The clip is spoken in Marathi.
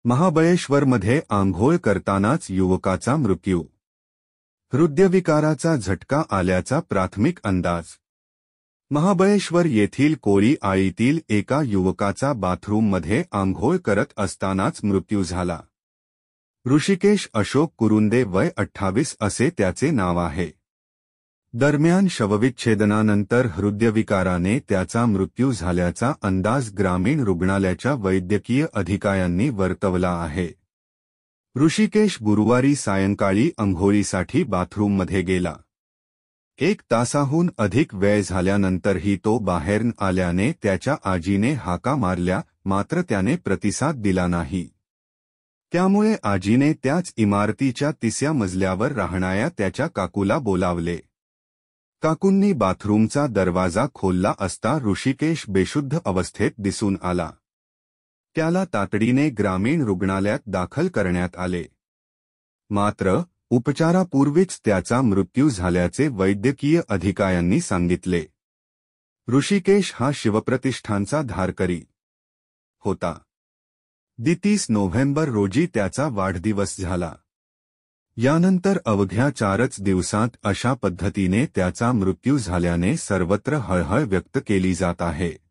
महाबळेश्वरमध्ये आंघोळ करतानाच युवकाचा मृत्यू. हृदयविकाराचा झटका आल्याचा प्राथमिक अंदाज. महाबळेश्वर येथील कोळी आळीतील एका युवकाचा बाथरूममध्ये आंघोळ करत असतानाच मृत्यू झाला. ऋषिकेश अशोक कुरुंदे, वय 28 असे त्याचे नाव आहे. दरम्यान शवविच्छेदनानंतर हृदयविकाराने त्याचा मृत्यू झाल्याचा अंदाज ग्रामीण रुग्णालयाच्या वैद्यकीय अधिकाऱ्यांनी वर्तवला आहे. ऋषिकेश गुरुवारी सायंकाळी अंघोळीसाठी बाथरूममध्ये गेला. 1 तासाहून अधिक वेळ झाल्यानंतरही तो बाहेर आल्याने त्याच्या आजीने हाका मारल्या, मात्र त्याने प्रतिसाद दिला नाही. त्यामुळे आजीने त्याच इमारतीच्या 3ऱ्या मजल्यावर राहणाऱ्या त्याच्या काकूला बोलावले. काकूंनी बाथरूमचा दरवाजा खोलला असता ऋषिकेश बेशुद्ध अवस्थेत दिसून आला. त्याला तातडीने ग्रामीण रुग्णालयात दाखल करण्यात आले. मात्र उपचारापूर्वीच त्याचा मृत्यू झाल्याचे वैद्यकीय अधिकाऱ्यांनी सांगितले. ऋषिकेश हा शिवप्रतिष्ठानचा धारकरी होता. 30 नोव्हेंबर रोजी त्याचा वाढदिवस झाला. यानंतर अवघ्या 4च दिवसांत अशा पद्धतीने त्याचा मृत्यू झाल्याने सर्वत्र हळहळ व्यक्त केली जात आहे.